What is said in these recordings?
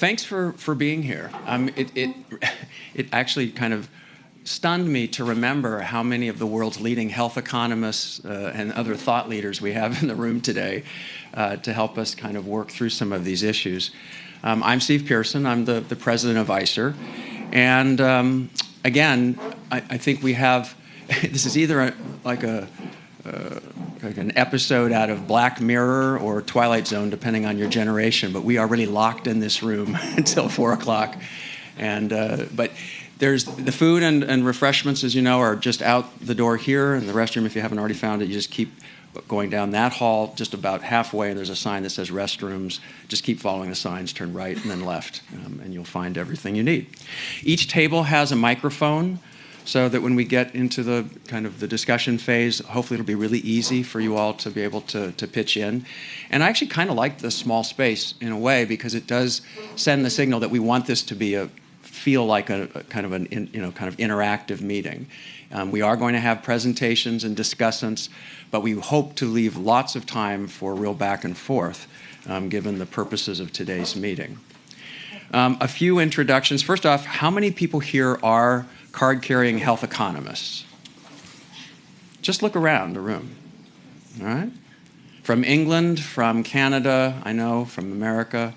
Thanks for being here. It actually kind of stunned me to remember how many of the world's leading health economists and other thought leaders we have in the room today to help us kind of work through some of these issues. I'm Steve Pearson. I'm the president of ICER. And again, I think we have, this is either like an episode out of Black Mirror or Twilight Zone, depending on your generation, but we are really locked in this room until 4 o'clock. But there's the food and refreshments, as you know, are just out the door here, and the restroom, if you haven't already found it, you just keep going down that hall just about halfway, and there's a sign that says restrooms. Just keep following the signs, turn right and then left, and you'll find everything you need. Each table has a microphone, so that when we get into the kind of the discussion phase, hopefully it'll be really easy for you all to be able to pitch in. And I actually kind of like the small space in a way, because it does send the signal that we want this to be feel like a kind of interactive meeting. We are going to have presentations and discussants, but we hope to leave lots of time for real back and forth, given the purposes of today's meeting. A few introductions. First off, how many people here are card-carrying health economists? Just look around the room, all right? From England, from Canada, I know, from America,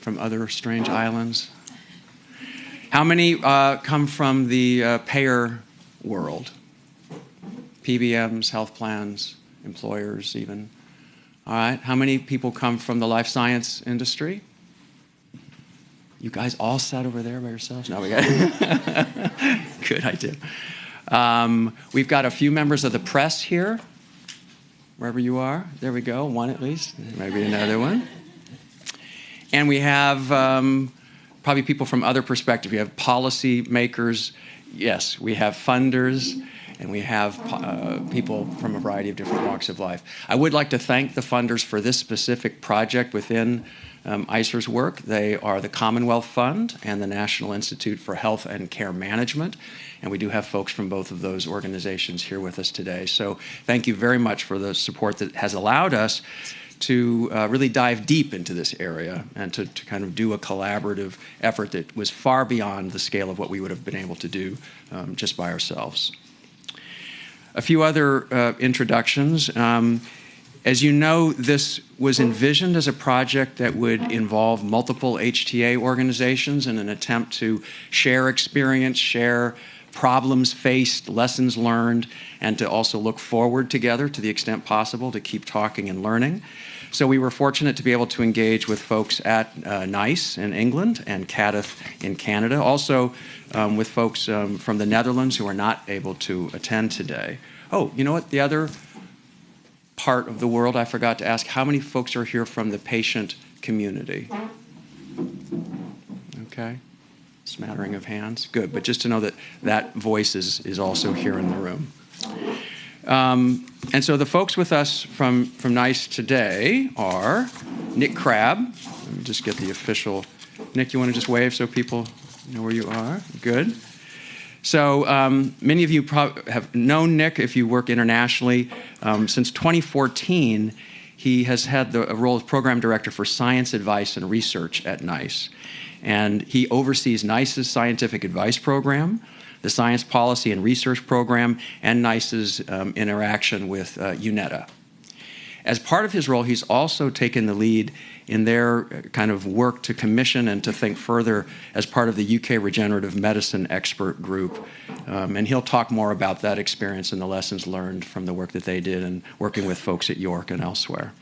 from other strange islands. How many come from the payer world? PBMs, health plans, employers even. All right, how many people come from the life science industry? You guys all sat over there by yourselves? No, we got good idea. We've got a few members of the press here, wherever you are. There we go, one at least, maybe another one. And we have probably people from other perspectives. We have policy makers, yes, we have funders, and we have people from a variety of different walks of life. I would like to thank the funders for this specific project within ICER's work. They are the Commonwealth Fund and the National Institute for Health and Care Management, and we do have folks from both of those organizations here with us today. So thank you very much for the support that has allowed us to really dive deep into this area and to kind of do a collaborative effort that was far beyond the scale of what we would have been able to do just by ourselves. A few other introductions. As you know, this was envisioned as a project that would involve multiple HTA organizations in an attempt to share experience, share problems faced, lessons learned, and to also look forward together to the extent possible to keep talking and learning. So we were fortunate to be able to engage with folks at NICE in England and CADIF in Canada, also with folks from the Netherlands who are not able to attend today. Oh, you know what? The other part of the world I forgot to ask, how many folks are here from the patient community? Okay, smattering of hands, good, but just to know that that voice is also here in the room. And so the folks with us from NICE today are Nick Crabb. Let me just get the official. Nick, you want to just wave so people know where you are? Good. So many of you have known Nick if you work internationally. Since 2014, he has had a role as program director for science advice and research at NICE. And he oversees NICE's scientific advice program, the science policy and research program, and NICE's interaction with UNETA. As part of his role, he's also taken the lead in their kind of work to commission and to think further as part of the UK Regenerative Medicine Expert Group. And he'll talk more about that experience and the lessons learned from the work that they did and working with folks at York and elsewhere.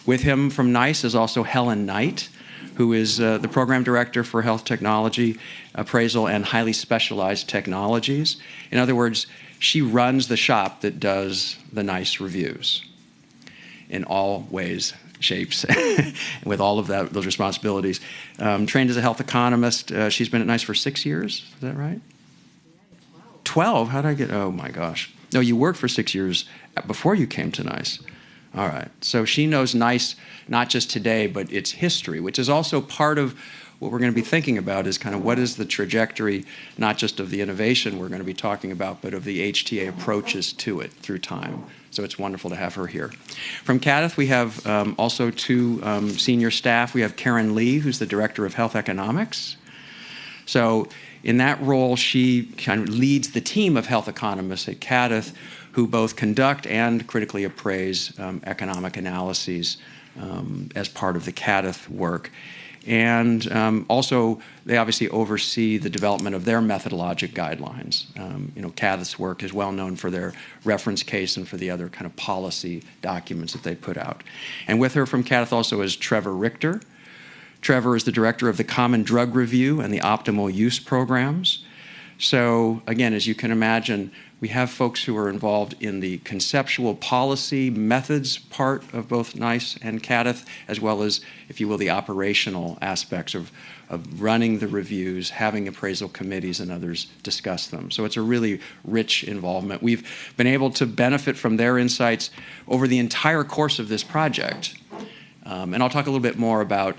With him from NICE is also Helen Knight, who is the program director for health technology, appraisal, and highly specialized technologies. In other words, she runs the shop that does the NICE reviews in all ways, shapes, with all of those responsibilities. Trained as a health economist. She's been at NICE for 6 years, is that right? 12? How did I get, oh my gosh. No, you worked for 6 years before you came to NICE. All right, so she knows NICE not just today, but its history, which is also part of what we're going to be thinking about is kind of what is the trajectory, not just of the innovation we're going to be talking about, but of the HTA approaches to it through time. So it's wonderful to have her here. From CADTH, we have also two senior staff. We have Karen Lee, who's the Director of Health Economics. So in that role, she kind of leads the team of health economists at CADTH who both conduct and critically appraise economic analyses as part of the CADTH work. And also, they obviously oversee the development of their methodologic guidelines. CADTH's work is well known for their reference case and for the other kind of policy documents that they put out. And with her from CADTH also is Trevor Richter. Trevor is the director of the Common Drug Review and the Optimal Use programs. So again, as you can imagine, we have folks who are involved in the conceptual policy methods part of both NICE and CADTH, as well as, if you will, the operational aspects of running the reviews, having appraisal committees and others discuss them. So it's a really rich involvement. We've been able to benefit from their insights over the entire course of this project. And I'll talk a little bit more about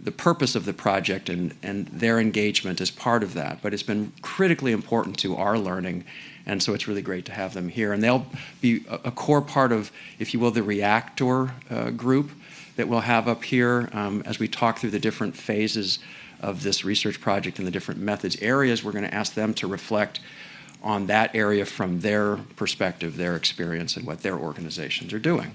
the purpose of the project and their engagement as part of that. But it's been critically important to our learning, and so it's really great to have them here. And they'll be a core part of, if you will, the reactor group that we'll have up here as we talk through the different phases of this research project and the different methods areas. We're going to ask them to reflect on that area from their perspective, their experience, and what their organizations are doing.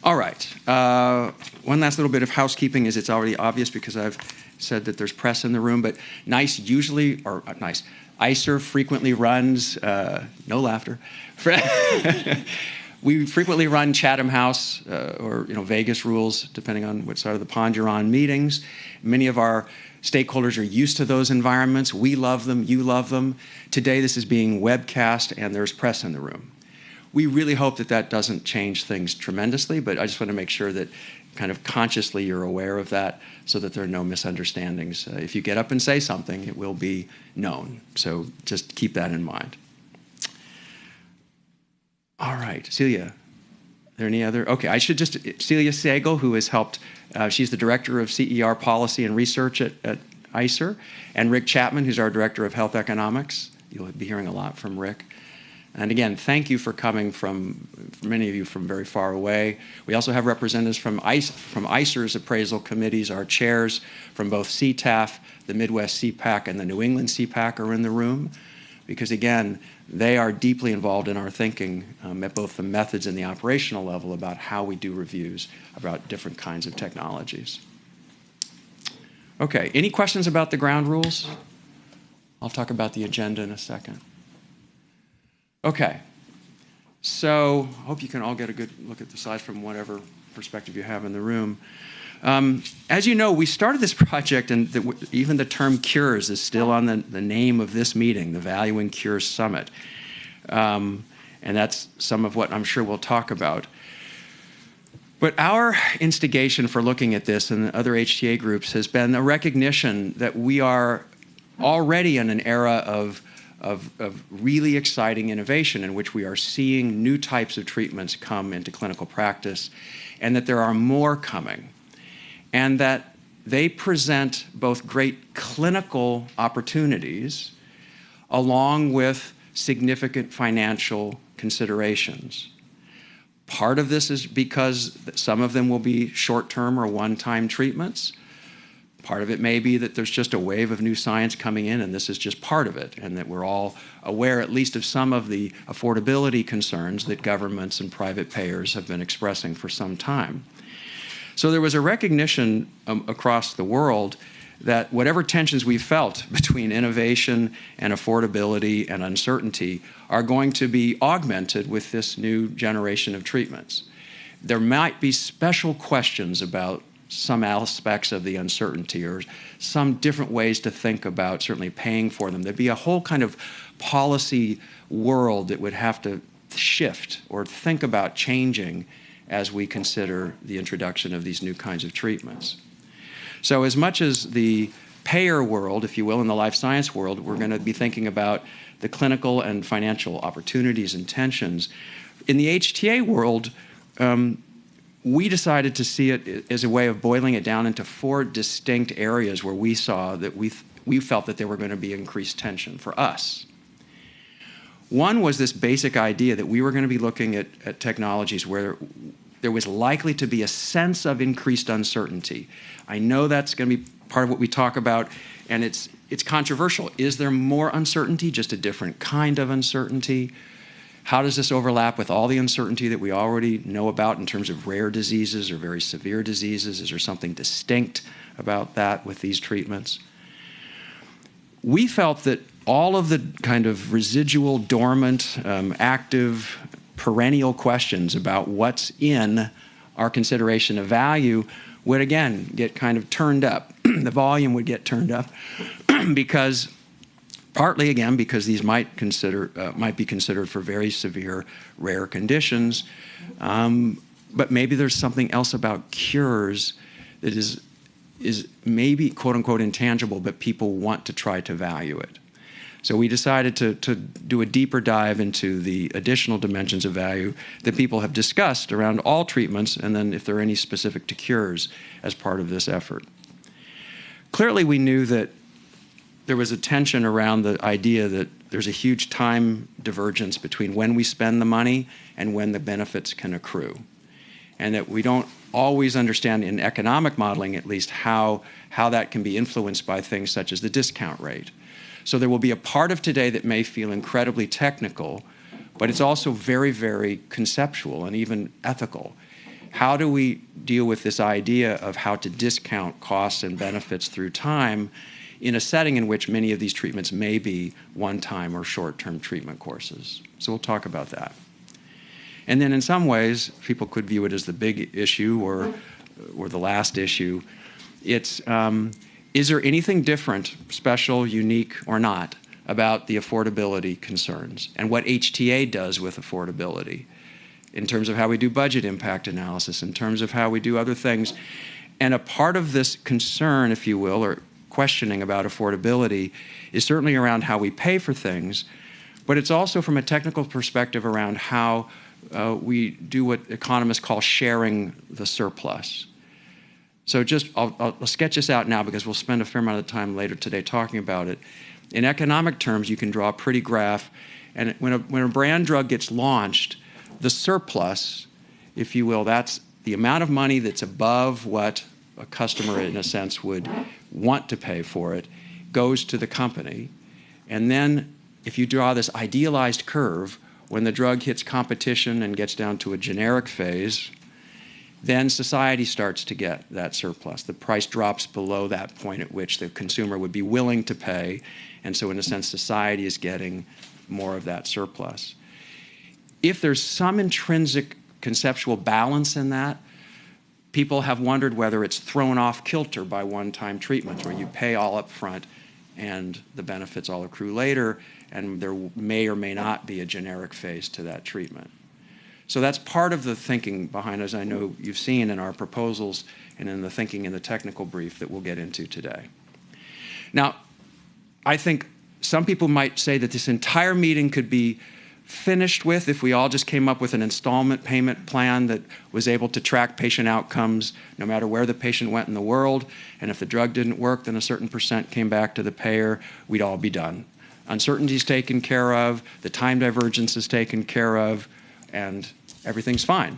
All right. One last little bit of housekeeping is it's already obvious because I've said that there's press in the room, but NICE usually, or NICE, ICER frequently runs, no laughter, we frequently run Chatham House or Vegas rules, depending on what side of the pond you're on, meetings. Many of our stakeholders are used to those environments. We love them, you love them. Today this is being webcast and there's press in the room. We really hope that that doesn't change things tremendously, but I just want to make sure that kind of consciously you're aware of that so that there are no misunderstandings. If you get up and say something, it will be known. So just keep that in mind. All right, Celia, are there any other? Okay, I should just, Celia Sagel, who has helped, she's the Director of CER Policy and Research at ICER, and Rick Chapman, who's our Director of Health Economics. You'll be hearing a lot from Rick. And again, thank you for coming from many of you from very far away. We also have representatives from ICER's appraisal committees. Our chairs from both CTAF, the Midwest CPAC, and the New England CPAC are in the room because, again, they are deeply involved in our thinking at both the methods and the operational level about how we do reviews about different kinds of technologies. Okay, any questions about the ground rules? I'll talk about the agenda in a second. Okay, so I hope you can all get a good look at the slides from whatever perspective you have in the room. As you know, we started this project, and even the term cures is still on the name of this meeting, the Valuing Cures Summit. And that's some of what I'm sure we'll talk about. But our instigation for looking at this and other HTA groups has been a recognition that we are already in an era of really exciting innovation in which we are seeing new types of treatments come into clinical practice, and that there are more coming, and that they present both great clinical opportunities along with significant financial considerations. Part of this is because some of them will be short-term or one-time treatments. Part of it may be that there's just a wave of new science coming in, and this is just part of it, and that we're all aware at least of some of the affordability concerns that governments and private payers have been expressing for some time. So there was a recognition across the world that whatever tensions we felt between innovation and affordability and uncertainty are going to be augmented with this new generation of treatments. There might be special questions about some aspects of the uncertainty or some different ways to think about certainly paying for them. There'd be a whole kind of policy world that would have to shift or think about changing as we consider the introduction of these new kinds of treatments. So as much as the payer world, if you will, in the life science world, we're going to be thinking about the clinical and financial opportunities and tensions. In the HTA world, we decided to see it as a way of boiling it down into 4 distinct areas where we saw that we felt that there were going to be increased tension for us. One was this basic idea that we were going to be looking at technologies where there was likely to be a sense of increased uncertainty. I know that's going to be part of what we talk about, and it's controversial. Is there more uncertainty, just a different kind of uncertainty? How does this overlap with all the uncertainty that we already know about in terms of rare diseases or very severe diseases? Is there something distinct about that with these treatments? We felt that all of the kind of residual, dormant, active, perennial questions about what's in our consideration of value would again get kind of turned up. The volume would get turned up because partly again because these might be considered for very severe rare conditions, but maybe there's something else about cures that is maybe quote unquote intangible, but people want to try to value it. So we decided to do a deeper dive into the additional dimensions of value that people have discussed around all treatments, and then if there are any specific to cures as part of this effort. Clearly, we knew that there was a tension around the idea that there's a huge time divergence between when we spend the money and when the benefits can accrue, and that we don't always understand, in economic modeling at least, how that can be influenced by things such as the discount rate. So there will be a part of today that may feel incredibly technical, but it's also very, very conceptual and even ethical. How do we deal with this idea of how to discount costs and benefits through time in a setting in which many of these treatments may be one-time or short-term treatment courses? So we'll talk about that. And then in some ways, people could view it as the big issue or the last issue. It's, is there anything different, special, unique, or not, about the affordability concerns and what HTA does with affordability in terms of how we do budget impact analysis, in terms of how we do other things? And a part of this concern, if you will, or questioning about affordability is certainly around how we pay for things, but it's also from a technical perspective around how we do what economists call sharing the surplus. So I'll sketch this out now because we'll spend a fair amount of time later today talking about it. In economic terms, you can draw a pretty graph, and when a brand drug gets launched, the surplus, if you will, that's the amount of money that's above what a customer, in a sense, would want to pay for it, goes to the company. And then if you draw this idealized curve, when the drug hits competition and gets down to a generic phase, then society starts to get that surplus. The price drops below that point at which the consumer would be willing to pay, and so in a sense, society is getting more of that surplus. If there's some intrinsic conceptual balance in that, people have wondered whether it's thrown off kilter by one-time treatments where you pay all up front and the benefits all accrue later, and there may or may not be a generic phase to that treatment. So that's part of the thinking behind, as I know you've seen in our proposals and in the thinking in the technical brief that we'll get into today. Now, I think some people might say that this entire meeting could be finished with if we all just came up with an installment payment plan that was able to track patient outcomes no matter where the patient went in the world, and if the drug didn't work, then a certain percent came back to the payer, we'd all be done. Uncertainty's taken care of, the time divergence is taken care of, and everything's fine.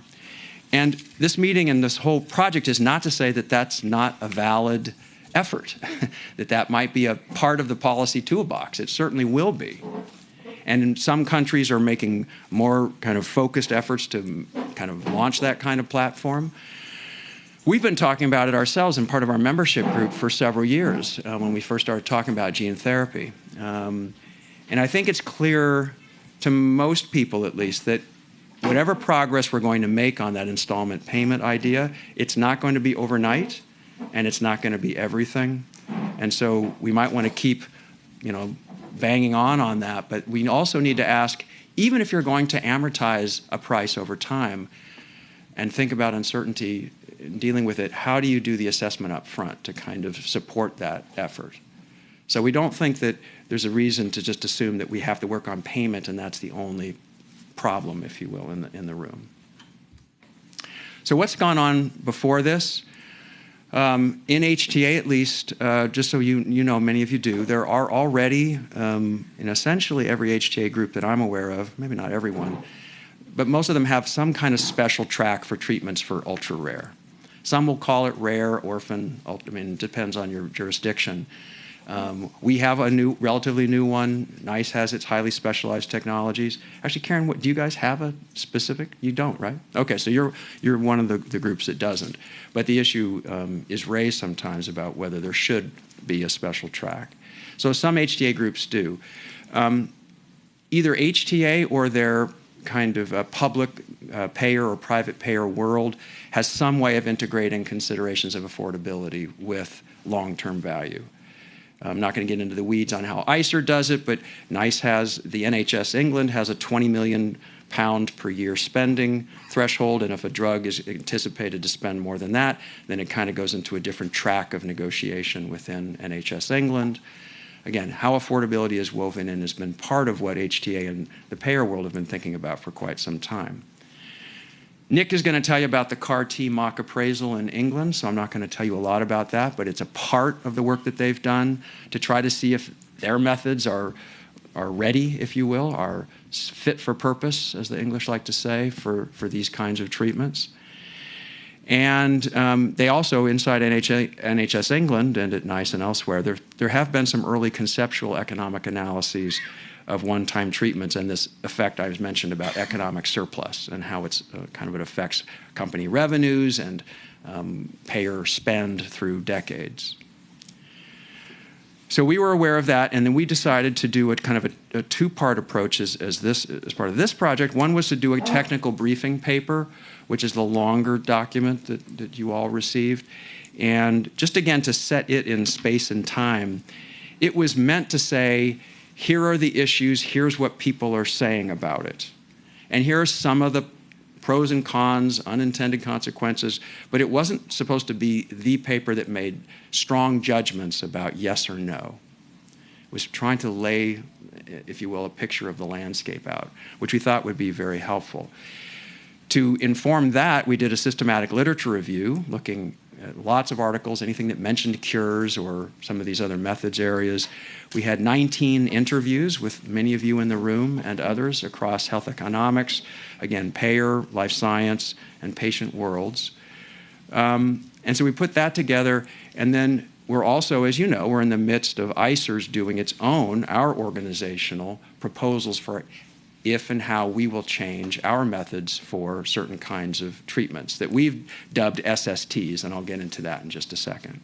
And this meeting and this whole project is not to say that that's not a valid effort, that might be a part of the policy toolbox. It certainly will be. And some countries are making more kind of focused efforts to kind of launch that kind of platform. We've been talking about it ourselves in part of our membership group for several years when we first started talking about gene therapy. And I think it's clear to most people, at least, that whatever progress we're going to make on that installment payment idea, it's not going to be overnight, and it's not going to be everything. And so we might want to keep, banging on that, but we also need to ask, even if you're going to amortize a price over time and think about uncertainty, dealing with it, how do you do the assessment up front to kind of support that effort? So we don't think that there's a reason to just assume that we have to work on payment and that's the only problem, if you will, in the room. So what's gone on before this? In HTA, at least, just so you know, many of you do, there are already, in essentially every HTA group that I'm aware of, maybe not everyone, but most of them have some kind of special track for treatments for ultra rare. Some will call it rare, orphan, I mean, it depends on your jurisdiction. We have a relatively new one. NICE has its highly specialized technologies. Actually, Karen, do you guys have a specific? You don't, right? Okay, so you're one of the groups that doesn't. But the issue is raised sometimes about whether there should be a special track. So some HTA groups do. Either HTA or their kind of public payer or private payer world has some way of integrating considerations of affordability with long-term value. I'm not going to get into the weeds on how ICER does it, but NICE has, the NHS England has a £20 million per year spending threshold, and if a drug is anticipated to spend more than that, then it kind of goes into a different track of negotiation within NHS England. Again, how affordability is woven in has been part of what HTA and the payer world have been thinking about for quite some time. Nick is going to tell you about the CAR-T mock appraisal in England, so I'm not going to tell you a lot about that, but it's a part of the work that they've done to try to see if their methods are ready, if you will, are fit for purpose, as the English like to say, for these kinds of treatments. And they also, inside NHS England and at NICE and elsewhere, there have been some early conceptual economic analyses of one-time treatments and this effect I mentioned about economic surplus and how it's kind of it affects company revenues and payer spend through decades. So we were aware of that, and then we decided to do a kind of a two-part approach as part of this project. One was to do a technical briefing paper, which is the longer document that you all received. And just again, to set it in space and time, it was meant to say, here are the issues, here's what people are saying about it. And here are some of the pros and cons, unintended consequences, but it wasn't supposed to be the paper that made strong judgments about yes or no. It was trying to lay, if you will, a picture of the landscape out, which we thought would be very helpful. To inform that, we did a systematic literature review, looking at lots of articles, anything that mentioned cures or some of these other methods areas. We had 19 interviews with many of you in the room and others across health economics, again, payer, life science, and patient worlds. And so we put that together, and then we're also, as you know, we're in the midst of ICER's doing its own, our organizational proposals for if and how we will change our methods for certain kinds of treatments that we've dubbed SSTs, and I'll get into that in just a second.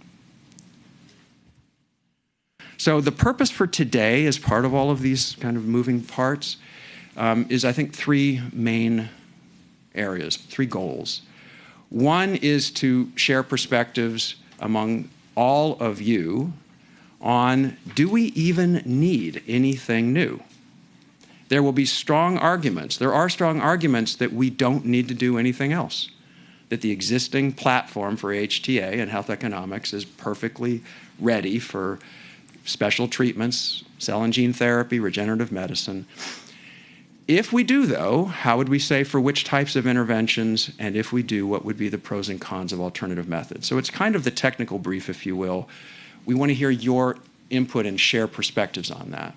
So the purpose for today, as part of all of these kind of moving parts, is I think three main areas, three goals. One is to share perspectives among all of you on, do we even need anything new? There will be strong arguments. There are strong arguments that we don't need to do anything else, that the existing platform for HTA and health economics is perfectly ready for special treatments, cell and gene therapy, regenerative medicine. If we do, though, how would we say for which types of interventions, and if we do, what would be the pros and cons of alternative methods? So it's kind of the technical brief, if you will. We want to hear your input and share perspectives on that.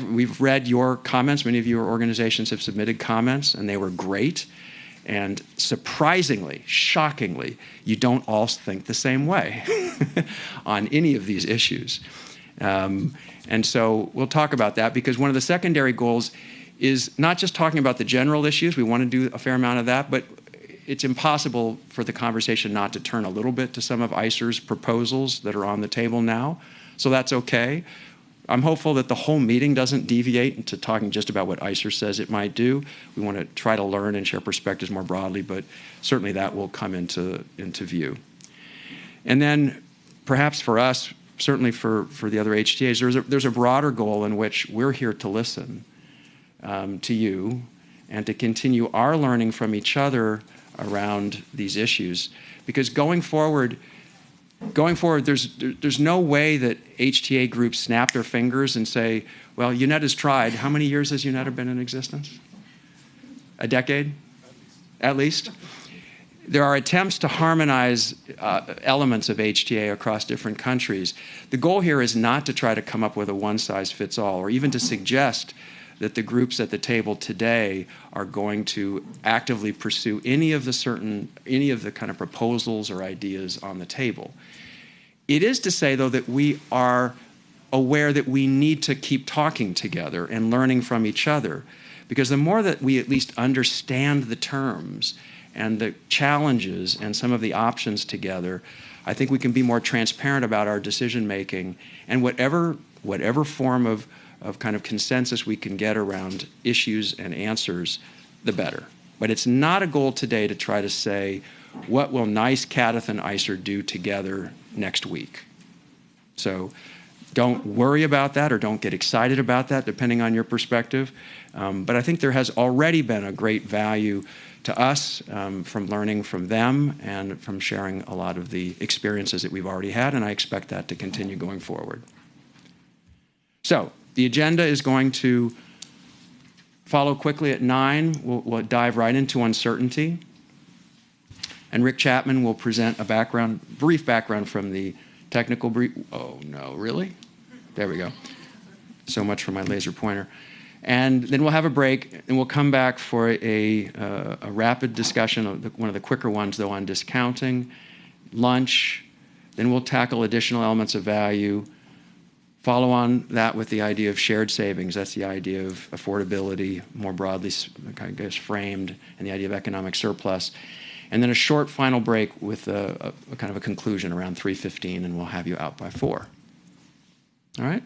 We've read your comments. Many of your organizations have submitted comments, and they were great. And surprisingly, shockingly, you don't all think the same way on any of these issues. And so we'll talk about that, because one of the secondary goals is not just talking about the general issues. We want to do a fair amount of that, but it's impossible for the conversation not to turn a little bit to some of ICER's proposals that are on the table now. So that's okay. I'm hopeful that the whole meeting doesn't deviate into talking just about what ICER says it might do. We want to try to learn and share perspectives more broadly, but certainly that will come into view. And then perhaps for us, certainly for the other HTAs, there's a broader goal in which we're here to listen to you and to continue our learning from each other around these issues. Because going forward, there's no way that HTA groups snap their fingers and say, well, UNETA's tried. How many years has UNETA been in existence? A decade? at least. There are attempts to harmonize elements of HTA across different countries. The goal here is not to try to come up with a one-size-fits-all, or even to suggest that the groups at the table today are going to actively pursue any of the kind of proposals or ideas on the table. It is to say, though, that we are aware that we need to keep talking together and learning from each other, because the more that we at least understand the terms and the challenges and some of the options together, I think we can be more transparent about our decision making, and whatever form of kind of consensus we can get around issues and answers, the better. But it's not a goal today to try to say, what will NICE, CADTH, and ICER do together next week? So don't worry about that, or don't get excited about that, depending on your perspective. But I think there has already been a great value to us from learning from them and from sharing a lot of the experiences that we've already had, and I expect that to continue going forward. So the agenda is going to follow quickly at 9. We'll dive right into uncertainty. And Rick Chapman will present a brief background from the technical brief. Oh, no, really? There we go. So much for my laser pointer. And then we'll have a break, and we'll come back for a rapid discussion of one of the quicker ones, though, on discounting, lunch. Then we'll tackle additional elements of value. Follow on that with the idea of shared savings. That's the idea of affordability, more broadly, I guess, framed, and the idea of economic surplus. And then a short final break with a kind of a conclusion around 3:15, and we'll have you out by 4. All right?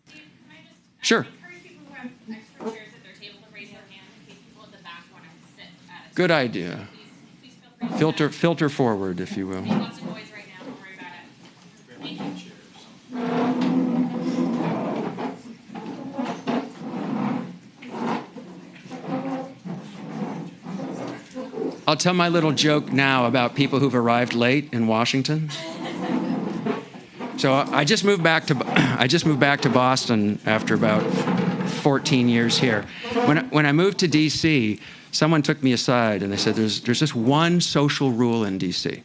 Steve, can I just sure. encourage people who have extra chairs at their table to raise their hand in case people at the back want to sit at a Good table. idea. Please feel free to Filter forward, if you will. make lots of noise right now. Don't worry about it. Thank you. I'll tell my little joke now about people who've arrived late in Washington. So I just moved back to Boston after about 14 years here. When I moved to D.C., someone took me aside and they said, there's just one social rule in D.C.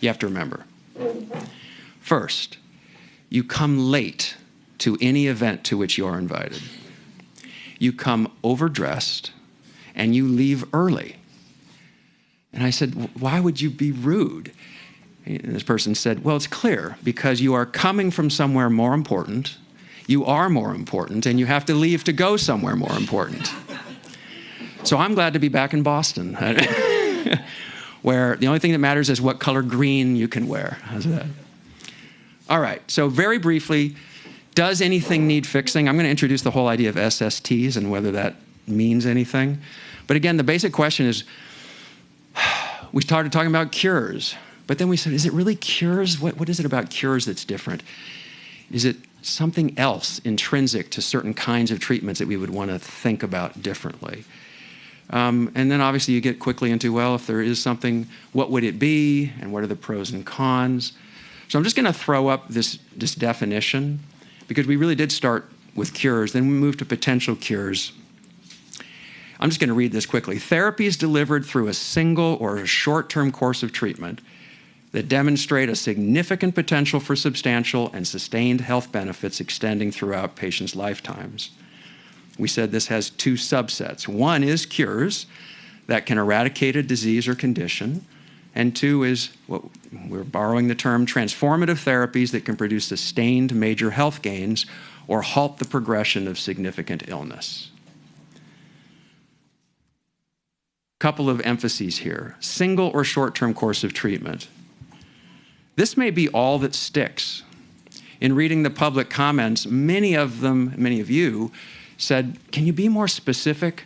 you have to remember. First, you come late to any event to which you are invited. You come overdressed and you leave early. And I said, why would you be rude? And this person said, well, it's clear, because you are coming from somewhere more important, you are more important, and you have to leave to go somewhere more important. So I'm glad to be back in Boston, where the only thing that matters is what color green you can wear. How's that? All right, so very briefly, does anything need fixing? I'm going to introduce the whole idea of SSTs and whether that means anything. But again, the basic question is, we started talking about cures, but then we said, is it really cures? What is it about cures that's different? Is it something else intrinsic to certain kinds of treatments that we would want to think about differently? And then obviously you get quickly into, well, if there is something, what would it be? And what are the pros and cons? So I'm just going to throw up this definition, because we really did start with cures, then we moved to potential cures. I'm just going to read this quickly. Therapies delivered through a single or a short-term course of treatment that demonstrate a significant potential for substantial and sustained health benefits extending throughout patients' lifetimes. We said this has 2 subsets. One is cures that can eradicate a disease or condition, and 2 is, what we're borrowing the term, transformative therapies that can produce sustained major health gains or halt the progression of significant illness. Couple of emphases here. Single or short-term course of treatment. This may be all that sticks. In reading the public comments, many of you said, can you be more specific?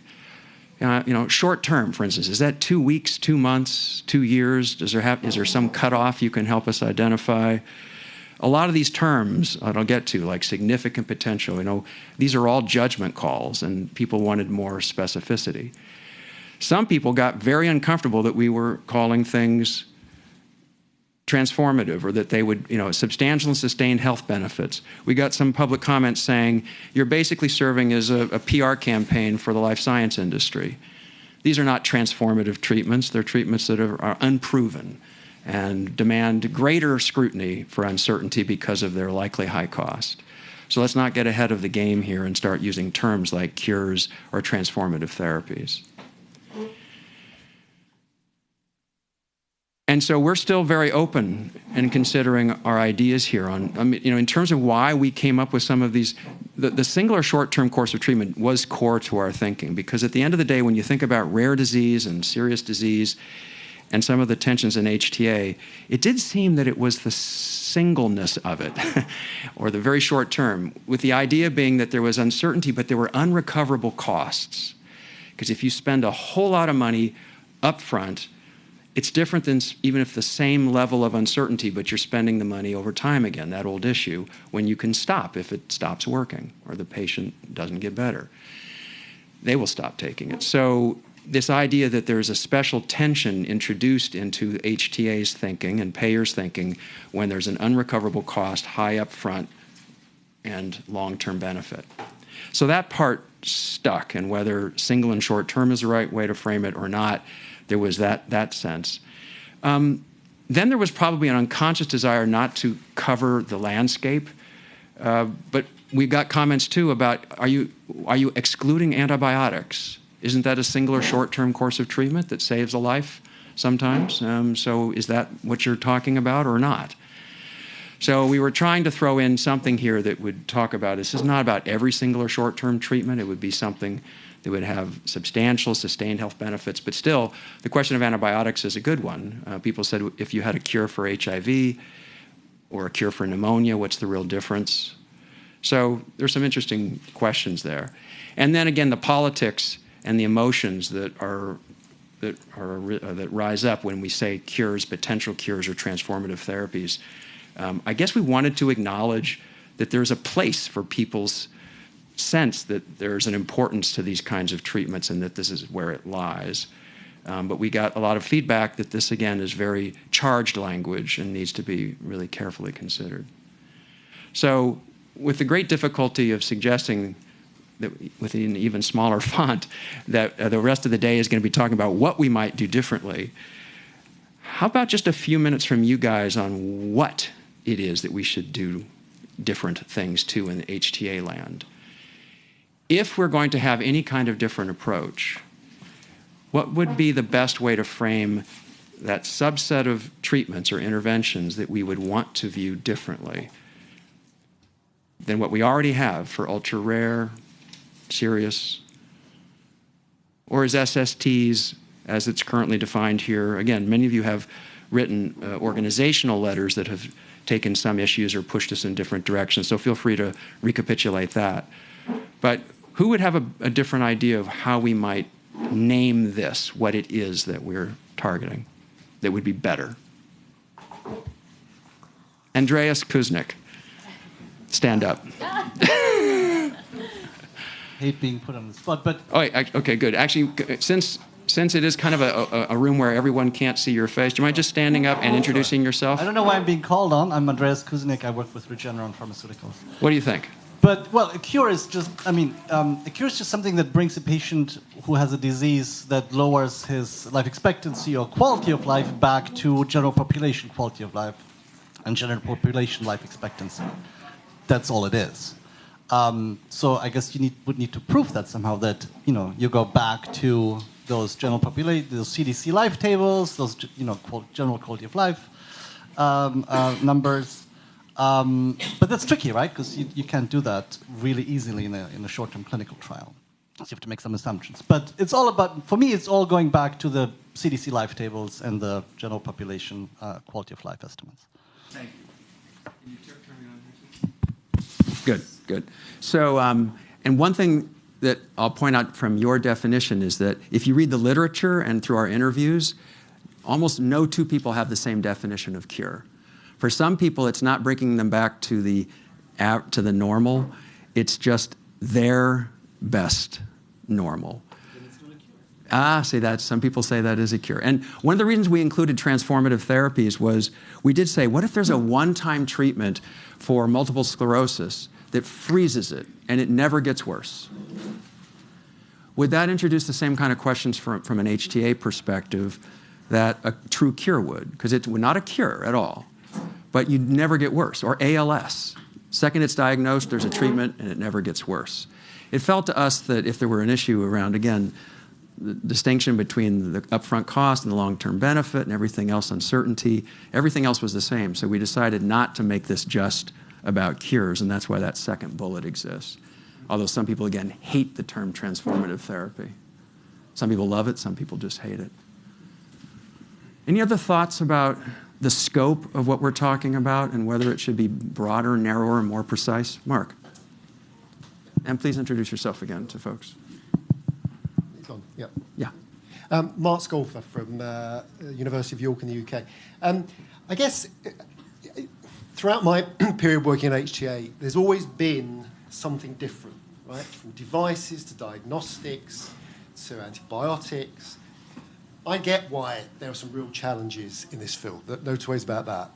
Short-term, for instance, is that 2 weeks, 2 months, 2 years? Is there some cutoff you can help us identify? A lot of these terms I'll get to, like significant potential, these are all judgment calls, and people wanted more specificity. Some people got very uncomfortable that we were calling things transformative, or that they would, substantial and sustained health benefits. We got some public comments saying, you're basically serving as a PR campaign for the life science industry. These are not transformative treatments. They're treatments that are unproven and demand greater scrutiny for uncertainty because of their likely high cost. So let's not get ahead of the game here and start using terms like cures or transformative therapies. And so we're still very open in considering our ideas here on, in terms of why we came up with some of these. The singular short-term course of treatment was core to our thinking, because at the end of the day, when you think about rare disease and serious disease and some of the tensions in HTA, it did seem that it was the singleness of it, or the very short term, with the idea being that there was uncertainty, but there were unrecoverable costs. Because if you spend a whole lot of money up front, it's different than even if the same level of uncertainty, but you're spending the money over time again, that old issue, when you can stop if it stops working or the patient doesn't get better. They will stop taking it. So this idea that there's a special tension introduced into HTA's thinking and payers' thinking when there's an unrecoverable cost, high up front, and long-term benefit. So that part stuck, and whether single and short-term is the right way to frame it or not, there was that sense. Then there was probably an unconscious desire not to cover the landscape, but we got comments too about, are you excluding antibiotics? Isn't that a singular short-term course of treatment that saves a life sometimes? So is that what you're talking about or not? So we were trying to throw in something here that would talk about, this is not about every singular short-term treatment. It would be something that would have substantial sustained health benefits. But still, the question of antibiotics is a good one. People said, if you had a cure for HIV or a cure for pneumonia, what's the real difference? So there's some interesting questions there. And then again, the politics and the emotions that rise up when we say cures, potential cures, or transformative therapies. I guess we wanted to acknowledge that there's a place for people's sense that there's an importance to these kinds of treatments and that this is where it lies. But we got a lot of feedback that this, again, is very charged language and needs to be really carefully considered. So with the great difficulty of suggesting that with an even smaller font that the rest of the day is going to be talking about what we might do differently, how about just a few minutes from you guys on what it is that we should do different things to in the HTA land? If we're going to have any kind of different approach, what would be the best way to frame that subset of treatments or interventions that we would want to view differently than what we already have for ultra-rare, serious, or is SSTs, as it's currently defined here? Again, many of you have written organizational letters that have taken some issues or pushed us in different directions, so feel free to recapitulate that. But who would have a different idea of how we might name this, what it is that we're targeting, that would be better? Andreas Kuznick, stand up. Hate being put on the spot, but... Oh, okay, good. Actually, since it is kind of a room where everyone can't see your face, do you mind just standing up and introducing yourself? I don't know why I'm being called on. I'm Andreas Kuznick. I work with Regeneron Pharmaceuticals. What do you think? But, well, a cure is just, a cure is just something that brings a patient who has a disease that lowers his life expectancy or quality of life back to general population quality of life and general population life expectancy. That's all it is. So I guess you would need to prove that somehow, that, you go back to those general population, those CDC life tables, those, general quality of life numbers. But that's tricky, right? Because you can't do that really easily in a short-term clinical trial. So you have to make some assumptions. But it's all about, for me, it's all going back to the CDC life tables and the general population quality of life estimates. Thank you. Can you turn me on here? Good. So, and one thing that I'll point out from your definition is that if you read the literature and through our interviews, almost no two people have the same definition of cure. For some people, it's not bringing them back to the normal. It's just their best normal. Then it's not a cure. See, some people say that is a cure. And one of the reasons we included transformative therapies was we did say, what if there's a one-time treatment for multiple sclerosis that freezes it and it never gets worse? would that introduce the same kind of questions from an HTA perspective that a true cure would? Because it's not a cure at all, but you'd never get worse. Or ALS. Second it's diagnosed, there's a treatment, and it never gets worse. It felt to us that if there were an issue around, again, the distinction between the upfront cost and the long-term benefit and everything else, uncertainty, everything else was the same. So we decided not to make this just about cures, and that's why that second bullet exists. Although some people, again, hate the term transformative therapy. Some people love it, some people just hate it. Any other thoughts about the scope of what we're talking about and whether it should be broader, narrower, more precise? Mark. And please introduce yourself again to folks. It's on, yeah. Yeah. Mark Scolfer from University of York in the UK. I guess throughout my period working at HTA, there's always been something different, right? From devices to diagnostics to antibiotics. I get why there are some real challenges in this field, no two ways about that.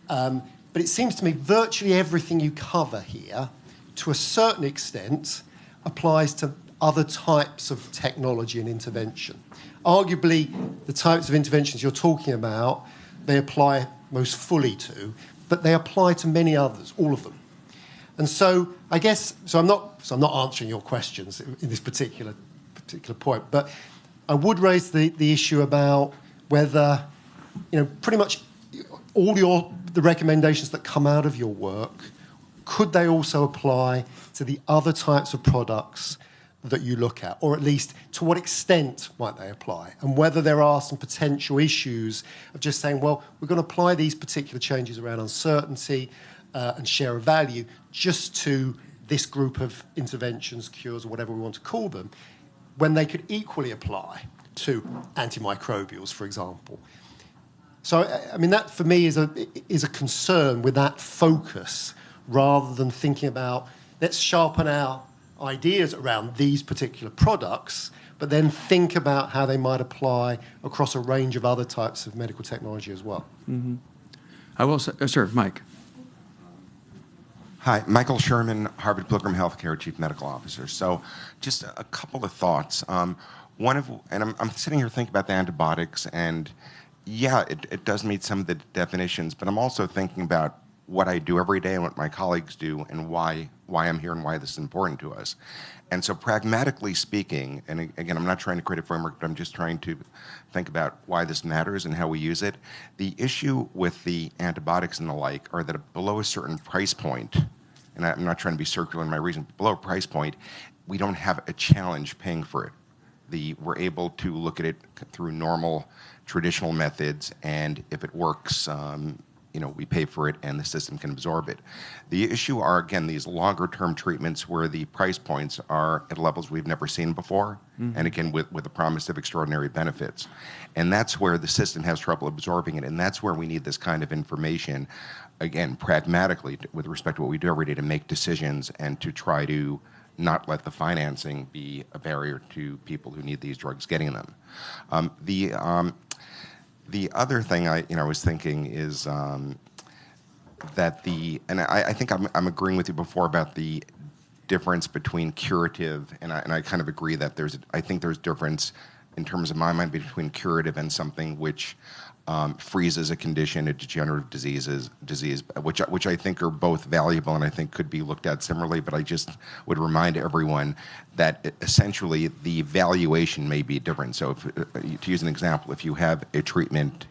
But it seems to me virtually everything you cover here, to a certain extent, applies to other types of technology and intervention. Arguably, the types of interventions you're talking about, they apply most fully to, but they apply to many others, all of them. And so I guess, I'm not answering your questions in this particular point, but I would raise the issue about whether, pretty much all the recommendations that come out of your work, could they also apply to the other types of products that you look at? Or at least, to what extent might they apply? And whether there are some potential issues of just saying, well, we're going to apply these particular changes around uncertainty and share of value just to this group of interventions, cures, or whatever we want to call them, when they could equally apply to antimicrobials, for example. So, I mean, that for me is a concern with that focus, rather than thinking about, let's sharpen our ideas around these particular products, but then think about how they might apply across a range of other types of medical technology as well. Mm-hmm. I will say, sir, Mike. Hi, Michael Sherman, Harvard Pilgrim Healthcare Chief Medical Officer. So just a couple of thoughts. I'm sitting here thinking about the antibiotics, and yeah, it does meet some of the definitions, but I'm also thinking about what I do every day and what my colleagues do and why I'm here and why this is important to us. And so pragmatically speaking, and again, I'm not trying to create a framework, but I'm just trying to think about why this matters and how we use it. The issue with the antibiotics and the like are that below a certain price point, and I'm not trying to be circular in my reason, but below a price point, we don't have a challenge paying for it. We're able to look at it through normal, traditional methods, and if it works, we pay for it and the system can absorb it. The issue are, again, these longer-term treatments where the price points are at levels we've never seen before, and again, with the promise of extraordinary benefits. And that's where the system has trouble absorbing it, and that's where we need this kind of information, again, pragmatically, with respect to what we do every day, to make decisions and to try to not let the financing be a barrier to people who need these drugs getting them. The other thing I was thinking is that I think I'm agreeing with you before about the difference between curative, and I kind of agree that I think there's difference in terms of my mind between curative and something which freezes a condition, a degenerative disease, which I think are both valuable and I think could be looked at similarly, but I just would remind everyone that essentially the valuation may be different. So to use an example, if you have a treatment,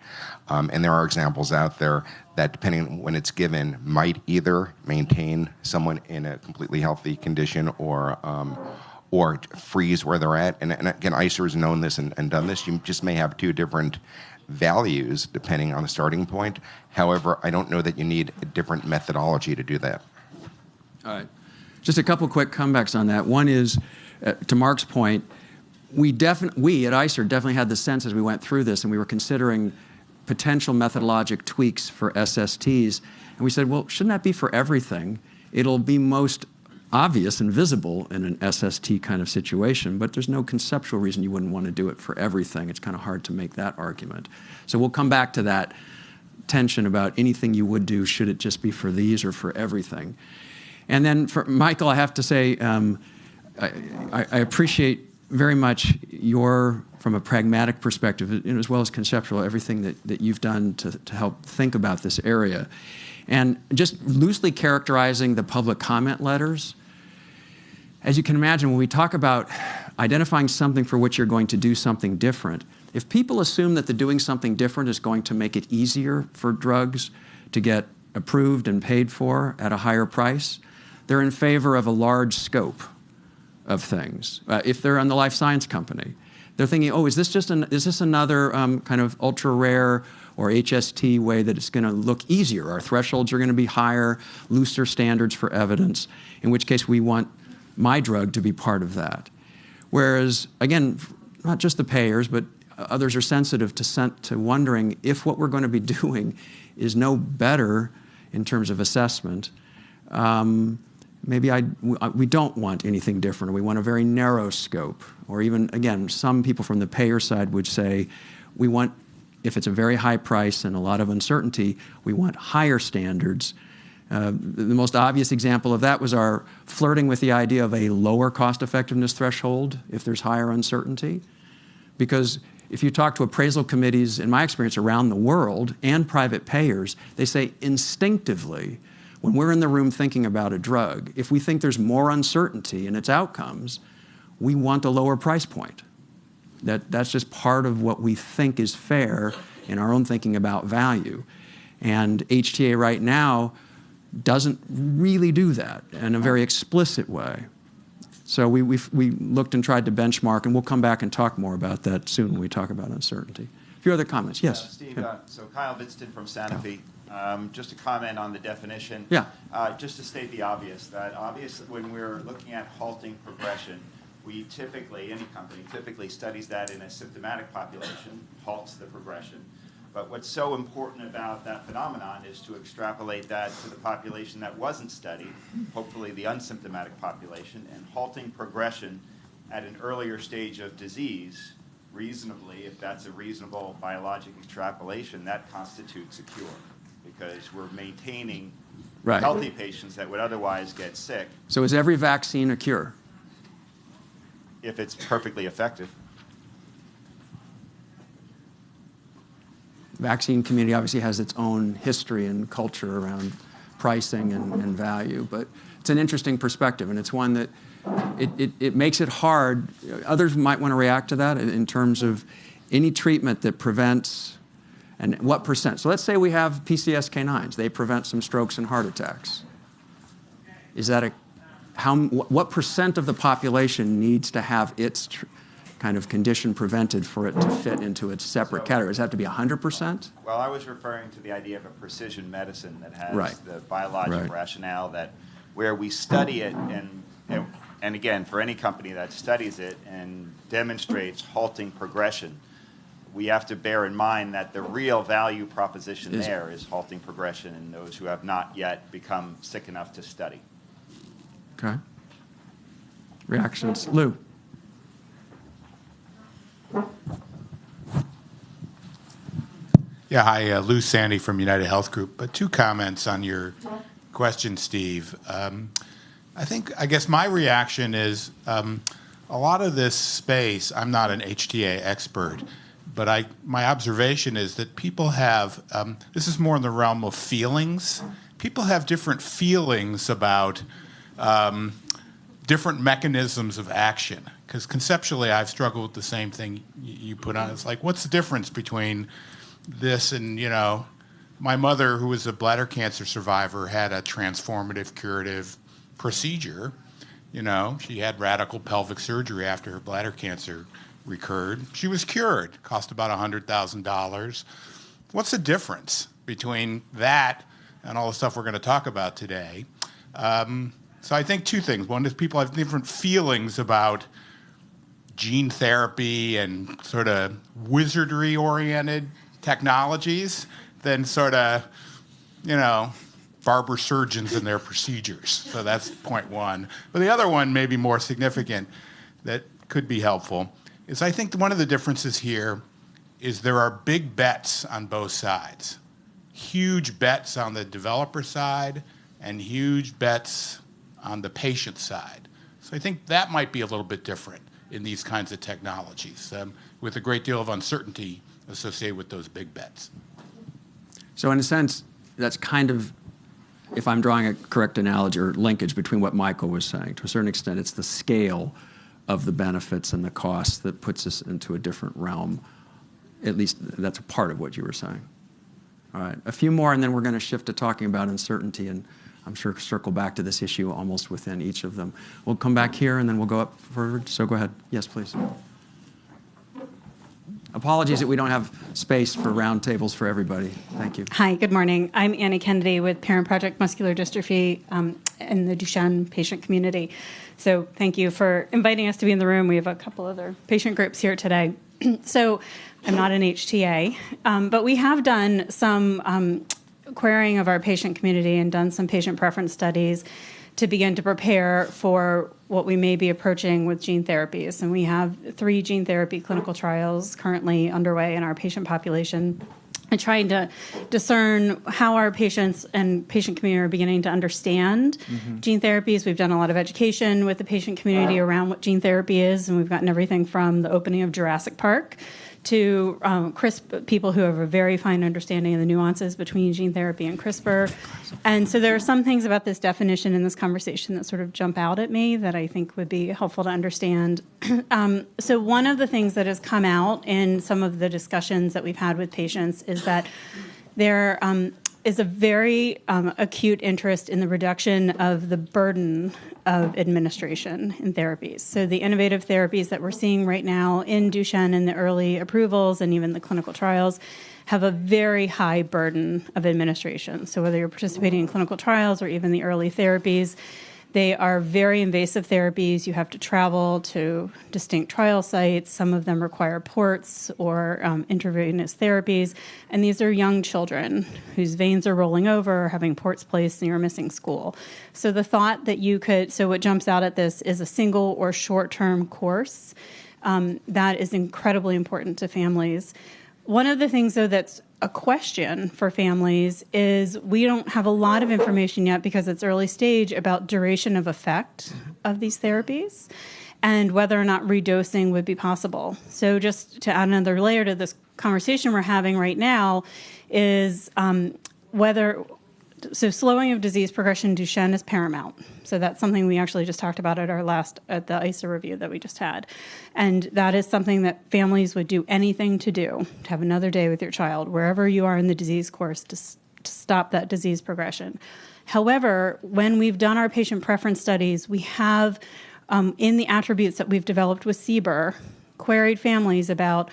and there are examples out there that depending on when it's given might either maintain someone in a completely healthy condition or freeze where they're at. And again, ICER has known this and done this. You just may have two different values depending on the starting point. However, I don't know that you need a different methodology to do that. All right. Just a couple quick comebacks on that. One is, to Mark's point, we at ICER definitely had the sense as we went through this and we were considering potential methodologic tweaks for SSTs. And we said, well, shouldn't that be for everything? It'll be most obvious and visible in an SST kind of situation, but there's no conceptual reason you wouldn't want to do it for everything. It's kind of hard to make that argument. So we'll come back to that tension about anything you would do, should it just be for these or for everything? And then for Michael, I have to say, I appreciate very much from a pragmatic perspective, as well as conceptual, everything that you've done to help think about this area. And just loosely characterizing the public comment letters, as you can imagine, when we talk about identifying something for which you're going to do something different, if people assume that the doing something different is going to make it easier for drugs to get approved and paid for at a higher price, they're in favor of a large scope of things. If they're on the life science company, they're thinking, oh, is this another kind of ultra rare or HST way that it's going to look easier? Our thresholds are going to be higher, looser standards for evidence, in which case we want my drug to be part of that. Whereas, again, not just the payers, but others are sensitive to wondering if what we're going to be doing is no better in terms of assessment. Maybe we don't want anything different, or we want a very narrow scope. Or even, again, some people from the payer side would say, we want, if it's a very high price and a lot of uncertainty, we want higher standards. The most obvious example of that was our flirting with the idea of a lower cost effectiveness threshold if there's higher uncertainty. Because if you talk to appraisal committees, in my experience, around the world, and private payers, they say instinctively, when we're in the room thinking about a drug, if we think there's more uncertainty in its outcomes, we want a lower price point. That's just part of what we think is fair in our own thinking about value. And HTA right now doesn't really do that in a very explicit way. So we looked and tried to benchmark, and we'll come back and talk more about that soon when we talk about uncertainty. A few other comments. Yes? Steve, so Kyle Vidston from Sanofi. Just a comment on the definition. Yeah. Just to state the obvious, that when we're looking at halting progression, we typically, any company typically studies that in a symptomatic population, halts the progression. But what's so important about that phenomenon is to extrapolate that to the population that wasn't studied, hopefully the unsymptomatic population, and halting progression at an earlier stage of disease, reasonably, if that's a reasonable biologic extrapolation, that constitutes a cure, because we're maintaining Right. healthy patients that would otherwise get sick So is every vaccine a cure? if it's perfectly effective. Vaccine community obviously has its own history and culture around pricing and value, but it's an interesting perspective, and it's one that it makes it hard. Others might want to react to that in terms of any treatment that prevents, and what percent. So let's say we have PCSK9s. They prevent some strokes and heart attacks. Is that what percent of the population needs to have its kind of condition prevented for it to fit into its separate category? Does it have to be 100%? Well, I was referring to the idea of a precision medicine that has Right. the biologic Right. rationale, that where we study it, and again, for any company that studies it and demonstrates halting progression, we have to bear in mind that the real value proposition there is halting progression in those who have not yet become sick enough to study. Okay. Reactions? Lou? Yeah, hi, Lou Sandy from United Health Group. But two comments on your question, Steve. I guess my reaction is a lot of this space, I'm not an HTA expert, but my observation is that people have, this is more in the realm of feelings. People have different feelings about different mechanisms of action. Because conceptually, I've struggled with the same thing you put on. It's like, what's the difference between this and, my mother, who was a bladder cancer survivor, had a transformative curative procedure. She had radical pelvic surgery after her bladder cancer recurred. She was cured. Cost about $100,000. What's the difference between that and all the stuff we're going to talk about today? So I think two things. One is people have different feelings about gene therapy and sort of wizardry-oriented technologies than sort of, barber surgeons and their procedures. So that's point one. But the other one, maybe more significant, that could be helpful, is I think one of the differences here is there are big bets on both sides. Huge bets on the developer side and huge bets on the patient side. So I think that might be a little bit different. in these kinds of technologies, with a great deal of uncertainty associated with those big bets. So in a sense, that's kind of, if I'm drawing a correct analogy or linkage between what Michael was saying, to a certain extent, it's the scale of the benefits and the costs that puts us into a different realm. At least that's a part of what you were saying. All right, a few more, and then we're going to shift to talking about uncertainty, and I'm sure circle back to this issue almost within each of them. We'll come back here, and then we'll go up forward. So go ahead. Yes, please. Apologies that we don't have space for round tables for everybody. Thank you. Hi, good morning. I'm Annie Kennedy with Parent Project Muscular Dystrophy in the Duchenne patient community. So thank you for inviting us to be in the room. We have a couple other patient groups here today. So I'm not an HTA, but we have done some querying of our patient community and done some patient preference studies to begin to prepare for what we may be approaching with gene therapies. And we have 3 gene therapy clinical trials currently underway in our patient population, and trying to discern how our patients and patient community are beginning to understand gene therapies. We've done a lot of education with the patient community around what gene therapy is, and we've gotten everything from the opening of Jurassic Park to CRISPR, people who have a very fine understanding of the nuances between gene therapy and CRISPR. And so there are some things about this definition in this conversation that sort of jump out at me that I think would be helpful to understand. So one of the things that has come out in some of the discussions that we've had with patients is that there is a very acute interest in the reduction of the burden of administration in therapies. So the innovative therapies that we're seeing right now in Duchenne and the early approvals and even the clinical trials have a very high burden of administration. So whether you're participating in clinical trials or even the early therapies, they are very invasive therapies. You have to travel to distinct trial sites. Some of them require ports or intravenous therapies. And these are young children whose veins are rolling over, or having ports placed, and you're missing school. So the thought that you could, so what jumps out at this is a single or short-term course. That is incredibly important to families. One of the things, though, that's a question for families is we don't have a lot of information yet because it's early stage about duration of effect of these therapies and whether or not redosing would be possible. So just to add another layer to this conversation we're having right now is so slowing of disease progression in Duchenne is paramount. So that's something we actually just talked about at the ICER review that we just had. And that is something that families would do anything to do, to have another day with your child, wherever you are in the disease course, to stop that disease progression. However, when we've done our patient preference studies, we have, in the attributes that we've developed with CBER, queried families about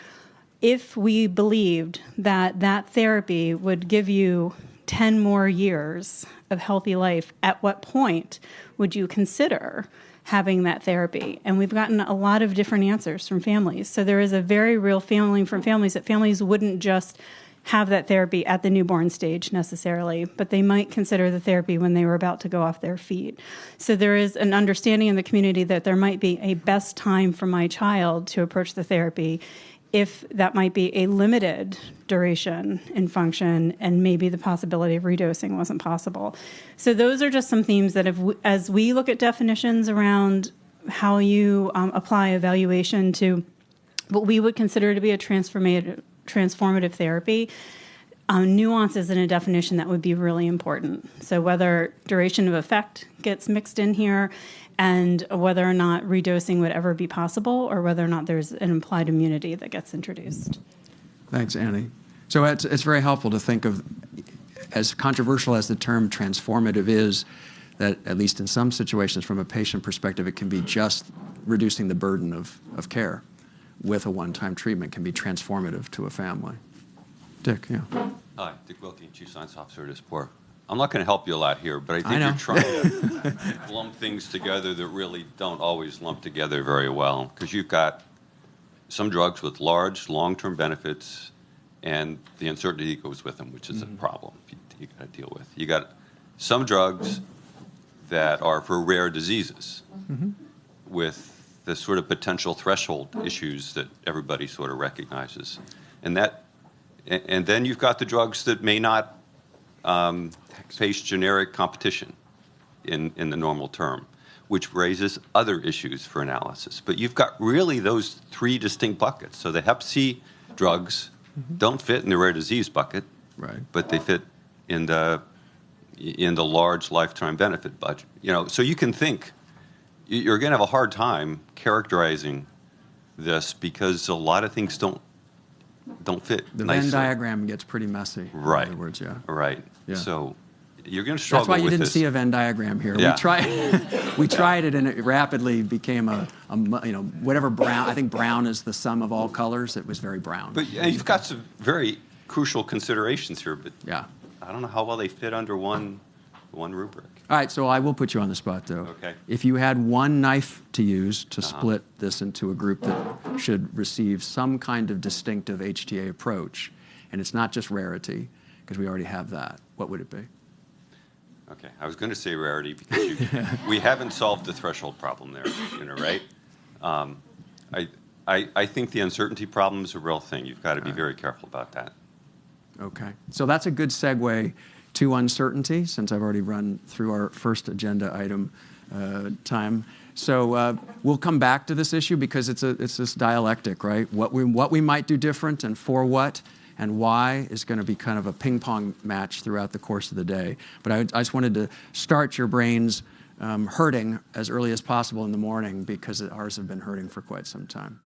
if we believed that that therapy would give you 10 more years of healthy life, at what point would you consider having that therapy? And we've gotten a lot of different answers from families. So there is a very real feeling from families that families wouldn't just have that therapy at the newborn stage necessarily, but they might consider the therapy when they were about to go off their feet. So there is an understanding in the community that there might be a best time for my child to approach the therapy if that might be a limited duration in function and maybe the possibility of redosing wasn't possible. So those are just some themes that as we look at definitions around how you apply evaluation to what we would consider to be a transformative therapy, nuances in a definition that would be really important. So whether duration of effect gets mixed in here, and whether or not redosing would ever be possible, or whether or not there's an implied immunity that gets introduced. Thanks, Annie. So it's very helpful to think of, as controversial as the term transformative is, that at least in some situations from a patient perspective, it can be just reducing the burden of care with a one-time treatment can be transformative to a family. Dick, yeah. Hi, Dick Wilkie, Chief Science Officer at ICER. I'm not going to help you a lot here, but I think you're trying to lump things together that really don't always lump together very well, because you've got some drugs with large, long-term benefits and the uncertainty that goes with them, which is a problem you got to deal with. You got some drugs that are for rare diseases with the sort of potential threshold issues that everybody sort of recognizes. And then you've got the drugs that may not face generic competition in the normal term. which raises other issues for analysis. But you've got really those three distinct buckets. So the Hep C drugs don't fit in the rare disease bucket, Right. but they fit in the large lifetime benefit budget. So you can think you're going to have a hard time characterizing this because a lot of things don't fit The nicely. Venn diagram gets pretty messy. Right. In other words, yeah. Right. Yeah. So you're going to struggle That's why you with didn't this. see a Venn diagram here. Yeah. We tried it, and it rapidly became whatever brown. I think brown is the sum of all colors. It was very brown. But you've got some very crucial considerations here, but yeah. I don't know how well they fit under one rubric. All right, so I will put you on the spot, though. Okay. If you had one knife to use to split this into a group that should receive some kind of distinctive HTA approach, and it's not just rarity, because we already have that, what would it be? Okay, I was going to say rarity because we haven't solved the threshold problem there, right? I think the uncertainty problem is a real thing. You've got to be very careful about that. Okay, so that's a good segue to uncertainty, since I've already run through our first agenda item time. So we'll come back to this issue because it's this dialectic, right? What we might do different and for what and why is going to be kind of a ping pong match throughout the course of the day. But I just wanted to start your brains hurting as early as possible in the morning because ours have been hurting for quite some time.